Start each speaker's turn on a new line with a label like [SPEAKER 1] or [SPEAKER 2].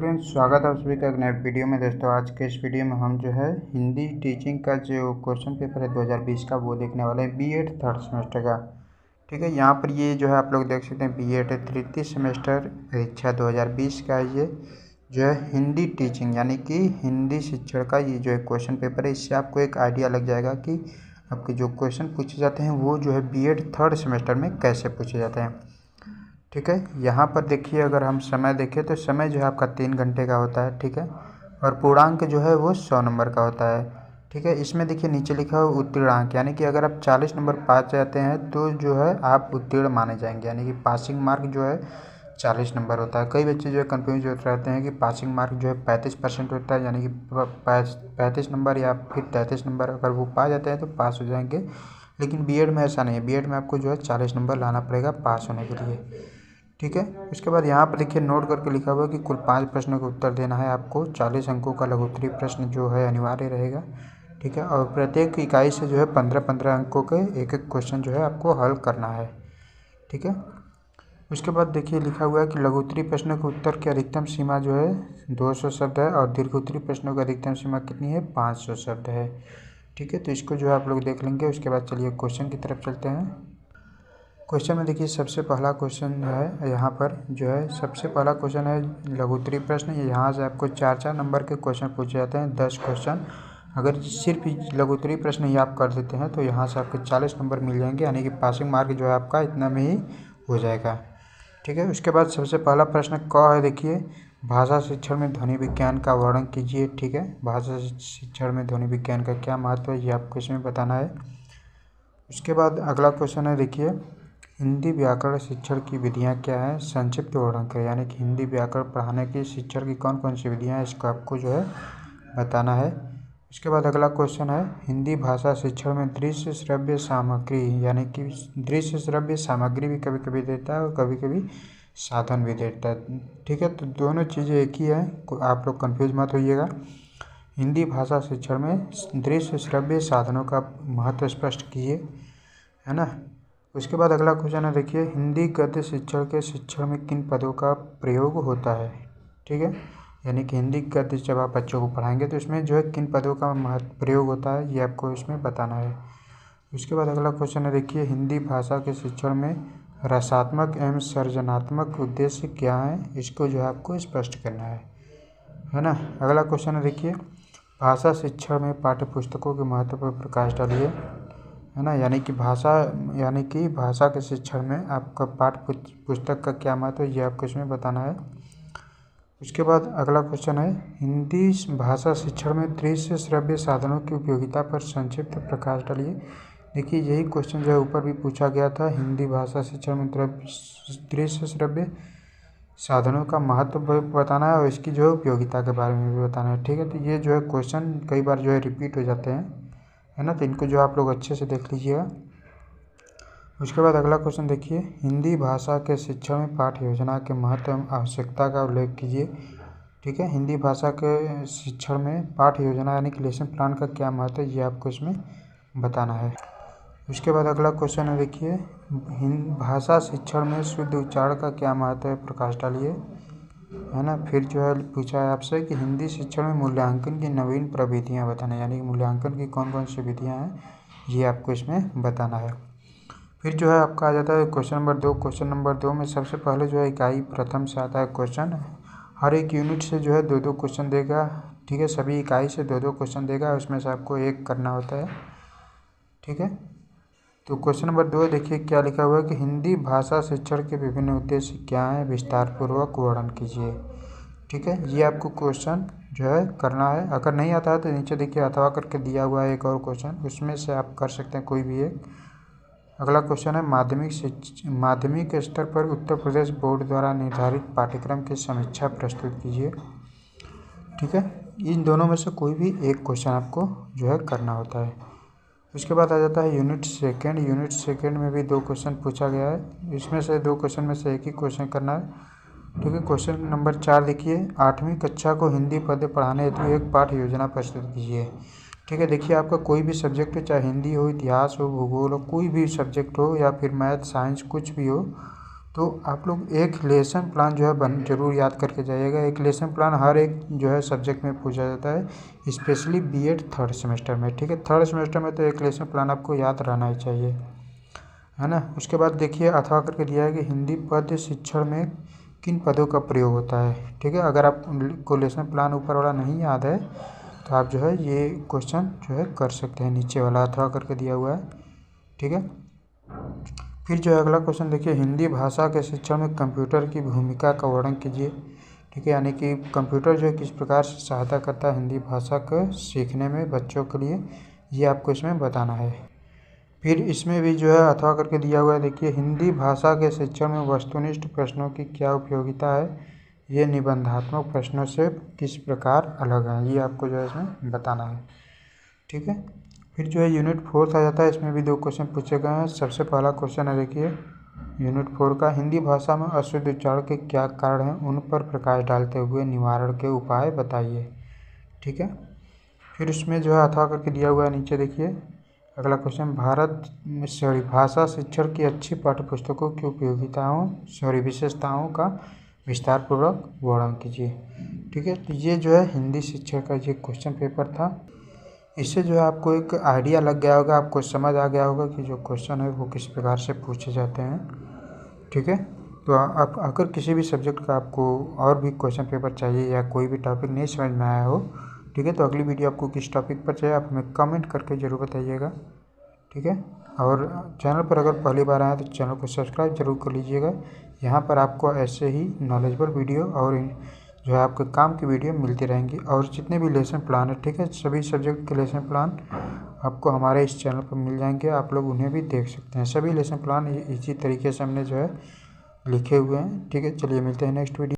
[SPEAKER 1] Friends, स्वागत है आप सभी का एक नए वीडियो में। दोस्तों, आज के इस वीडियो में हम जो है हिंदी टीचिंग का जो क्वेश्चन पेपर है 2020 का वो देखने वाले हैं, बीएड थर्ड सेमेस्टर का। ठीक है, यहाँ पर ये जो है आप लोग देख सकते हैं बीएड तृतीय सेमेस्टर परीक्षा 2020 का ये जो है हिंदी टीचिंग यानी कि हिंदी शिक्षण का ये जो है क्वेश्चन पेपर है। इससे आपको एक आइडिया लग जाएगा कि आपके जो क्वेश्चन पूछे जाते हैं वो जो है बीएड थर्ड सेमेस्टर में कैसे पूछे जाते हैं। ठीक है, यहाँ पर देखिए, अगर हम समय देखें तो समय जो है आपका 3 घंटे का होता है। ठीक है, और पूर्णांक जो है वो 100 नंबर का होता है। ठीक है, इसमें देखिए नीचे लिखा है उत्तीर्णांक, यानी कि अगर आप 40 नंबर पा जाते हैं तो जो है आप उत्तीर्ण माने जाएंगे, यानी कि पासिंग मार्क जो है 40 नंबर होता है। कई बच्चे जो है कन्फ्यूज होते रहते हैं कि पासिंग मार्क जो है 35% होता है, यानी कि 35 नंबर या फिर 33 नंबर अगर वो पा जाते हैं तो पास हो जाएंगे। लेकिन बीएड में ऐसा नहीं है, बीएड में आपको जो है 40 नंबर लाना पड़ेगा पास होने के लिए। ठीक है, उसके बाद यहाँ पर देखिए नोट करके लिखा हुआ है कि कुल 5 प्रश्नों का उत्तर देना है आपको। 40 अंकों का लघुत्तरीय प्रश्न जो है अनिवार्य रहेगा। ठीक है, और प्रत्येक इकाई से जो है 15-15 अंकों के एक एक क्वेश्चन जो है आपको हल करना है। ठीक है, उसके बाद देखिए लिखा हुआ है कि लघुत्तरीय प्रश्नों के उत्तर की अधिकतम सीमा जो है 200 शब्द है और दीर्घोत्तरीय प्रश्नों की अधिकतम सीमा कितनी है, 500 शब्द है। ठीक है, तो इसको जो है आप लोग देख लेंगे। उसके बाद चलिए क्वेश्चन की तरफ चलते हैं। क्वेश्चन में देखिए सबसे पहला क्वेश्चन जो है यहाँ पर जो है सबसे पहला क्वेश्चन है लघुत्तरीय प्रश्न। यहाँ से आपको 4-4 नंबर के क्वेश्चन पूछे जाते हैं, 10 क्वेश्चन। अगर सिर्फ लघुत्तरीय प्रश्न ही आप कर देते हैं तो यहाँ से आपको 40 नंबर मिल जाएंगे, यानी कि पासिंग मार्क जो है आपका इतना में ही हो जाएगा। ठीक है, उसके बाद सबसे पहला प्रश्न क है, देखिए भाषा शिक्षण में ध्वनि विज्ञान का वर्णन कीजिए। ठीक है, भाषा शिक्षण में ध्वनि विज्ञान का क्या महत्व है ये आपको इसमें बताना है। उसके बाद अगला क्वेश्चन है, देखिए हिंदी व्याकरण शिक्षण की विधियाँ क्या हैं, संक्षिप्त वर्णन करें। यानी कि हिंदी व्याकरण पढ़ाने की शिक्षण की कौन कौन सी विधियाँ हैं, इसको आपको जो है बताना है। उसके बाद अगला क्वेश्चन है, हिंदी भाषा शिक्षण में दृश्य श्रव्य सामग्री, यानी कि दृश्य श्रव्य सामग्री भी कभी कभी देता है और कभी कभी साधन भी देता है। ठीक है, तो दोनों चीज़ें एक ही है, आप लोग कन्फ्यूज मत होइएगा। हिंदी भाषा शिक्षण में दृश्य श्रव्य साधनों का महत्व स्पष्ट कीजिए, है ना। उसके बाद अगला क्वेश्चन है, देखिए हिंदी गद्य शिक्षण के शिक्षण में किन पदों का प्रयोग होता है। ठीक है, यानी कि हिंदी गद्य जब आप बच्चों को पढ़ाएंगे तो इसमें जो है किन पदों का प्रयोग होता है ये आपको इसमें बताना है। उसके बाद अगला क्वेश्चन है, देखिए हिंदी भाषा के शिक्षण में रसात्मक एवं सृजनात्मक उद्देश्य क्या है, इसको जो है आपको स्पष्ट करना है ना। अगला क्वेश्चन है, देखिए भाषा शिक्षण में पाठ्य पुस्तकों के महत्व पर प्रकाश डालिए, है ना। यानी कि भाषा के शिक्षण में आपका पाठ्य पुस्तक का क्या महत्व है ये आपको इसमें बताना है। उसके बाद अगला क्वेश्चन है, हिंदी भाषा शिक्षण में दृश्य श्रव्य साधनों की उपयोगिता पर संक्षिप्त प्रकाश डालिए। देखिए यही क्वेश्चन जो है ऊपर भी पूछा गया था, हिंदी भाषा शिक्षण में दृश्य श्रव्य साधनों का महत्व बताना है और इसकी जो है उपयोगिता के बारे में भी बताना है। ठीक है, तो ये जो है क्वेश्चन कई बार जो है रिपीट हो जाते हैं, है ना, तो इनको जो आप लोग अच्छे से देख लीजिएगा। उसके बाद अगला क्वेश्चन देखिए, हिंदी भाषा के शिक्षण में पाठ्य योजना के महत्व एवं आवश्यकता का उल्लेख कीजिए। ठीक है, हिंदी भाषा के शिक्षण में पाठ्य योजना यानी कि लेसन प्लान का क्या महत्व है ये आपको इसमें बताना है। उसके बाद अगला क्वेश्चन है, देखिए भाषा शिक्षण में शुद्ध उच्चारण का क्या महत्व है, प्रकाश डालिए, है ना। फिर जो है पूछा है आपसे कि हिंदी शिक्षण में मूल्यांकन की नवीन प्रविधियाँ बताना, यानी कि मूल्यांकन की कौन कौन सी विधियाँ हैं ये आपको इसमें बताना है। फिर जो है आपका आ जाता है क्वेश्चन नंबर 2। क्वेश्चन नंबर 2 में सबसे पहले जो है इकाई प्रथम से आता है क्वेश्चन, हर एक यूनिट से जो है 2-2 क्वेश्चन देगा। ठीक है, सभी इकाई से 2-2 क्वेश्चन देगा, उसमें से आपको एक करना होता है। ठीक है, तो क्वेश्चन नंबर 2 देखिए क्या लिखा हुआ है कि हिंदी भाषा शिक्षण के विभिन्न उद्देश्य क्या हैं, विस्तारपूर्वक वर्णन कीजिए। ठीक है, ये आपको क्वेश्चन जो है करना है। अगर नहीं आता है तो नीचे देखिए अथवा करके दिया हुआ है एक और क्वेश्चन, उसमें से आप कर सकते हैं कोई भी एक। अगला क्वेश्चन है, माध्यमिक स्तर पर उत्तर प्रदेश बोर्ड द्वारा निर्धारित पाठ्यक्रम की समीक्षा प्रस्तुत कीजिए। ठीक है, इन दोनों में से कोई भी एक क्वेश्चन आपको जो है करना होता है। उसके बाद आ जाता है यूनिट सेकेंड में भी 2 क्वेश्चन पूछा गया है, इसमें से 2 क्वेश्चन में से एक ही क्वेश्चन करना है। ठीक है, क्वेश्चन नंबर 4 देखिए 8वीं कक्षा को हिंदी पद्य पढ़ाने हेतु एक पाठ्य योजना प्रस्तुत कीजिए। ठीक है, देखिए आपका कोई भी सब्जेक्ट हो, चाहे हिंदी हो, इतिहास हो, भूगोल हो, कोई भी सब्जेक्ट हो या फिर मैथ साइंस कुछ भी हो, तो आप लोग एक लेसन प्लान जो है जरूर याद करके जाइएगा। एक लेसन प्लान हर एक जो है सब्जेक्ट में पूछा जाता है, स्पेशली बीएड थर्ड सेमेस्टर में। ठीक है, थर्ड सेमेस्टर में तो एक लेसन प्लान आपको याद रहना ही चाहिए, है ना। उसके बाद देखिए अथवा करके दिया है कि हिंदी पद शिक्षण में किन पदों का प्रयोग होता है। ठीक है, अगर आपको लेसन प्लान ऊपर वाला नहीं याद है तो आप जो है ये क्वेश्चन जो है कर सकते हैं, नीचे वाला अथवा करके दिया हुआ है। ठीक है, फिर जो है अगला क्वेश्चन देखिए, हिंदी भाषा के शिक्षण में कंप्यूटर की भूमिका का वर्णन कीजिए। ठीक है, यानी कि कंप्यूटर जो है किस प्रकार से सहायता करता है हिंदी भाषा को सीखने में बच्चों के लिए, ये आपको इसमें बताना है। फिर इसमें भी जो है अथवा करके दिया हुआ है, देखिए हिंदी भाषा के शिक्षण में वस्तुनिष्ठ प्रश्नों की क्या उपयोगिता है, ये निबंधात्मक प्रश्नों से किस प्रकार अलग है, ये आपको जो है इसमें बताना है। ठीक है, फिर जो है यूनिट 4 आ जाता है, इसमें भी 2 क्वेश्चन पूछे गए हैं। सबसे पहला क्वेश्चन है देखिए यूनिट 4 का, हिंदी भाषा में अशुद्ध उच्चारण के क्या कारण हैं, उन पर प्रकाश डालते हुए निवारण के उपाय बताइए। ठीक है, फिर उसमें जो है अथवा करके दिया हुआ है, नीचे देखिए अगला क्वेश्चन, भाषा शिक्षण की अच्छी पाठ्य पुस्तकों की विशेषताओं का विस्तार पूर्वक वर्णन कीजिए। ठीक है, तो ये जो है हिंदी शिक्षण का ये क्वेश्चन पेपर था। इससे जो है आपको एक आइडिया लग गया होगा, आपको समझ आ गया होगा कि जो क्वेश्चन है वो किस प्रकार से पूछे जाते हैं। ठीक है, तो आप अगर किसी भी सब्जेक्ट का आपको और भी क्वेश्चन पेपर चाहिए या कोई भी टॉपिक नहीं समझ में आया हो, ठीक है, तो अगली वीडियो आपको किस टॉपिक पर चाहिए आप हमें कमेंट करके ज़रूर बताइएगा। ठीक है, और चैनल पर अगर पहली बार आए तो चैनल को सब्सक्राइब जरूर कर लीजिएगा। यहाँ पर आपको ऐसे ही नॉलेजेबल वीडियो और जो है आपके काम की वीडियो मिलती रहेंगी, और जितने भी लेसन प्लान है, ठीक है, सभी सब्जेक्ट के लेसन प्लान आपको हमारे इस चैनल पर मिल जाएंगे, आप लोग उन्हें भी देख सकते हैं। सभी लेसन प्लान इसी तरीके से हमने जो है लिखे हुए हैं। ठीक है, चलिए मिलते हैं नेक्स्ट वीडियो।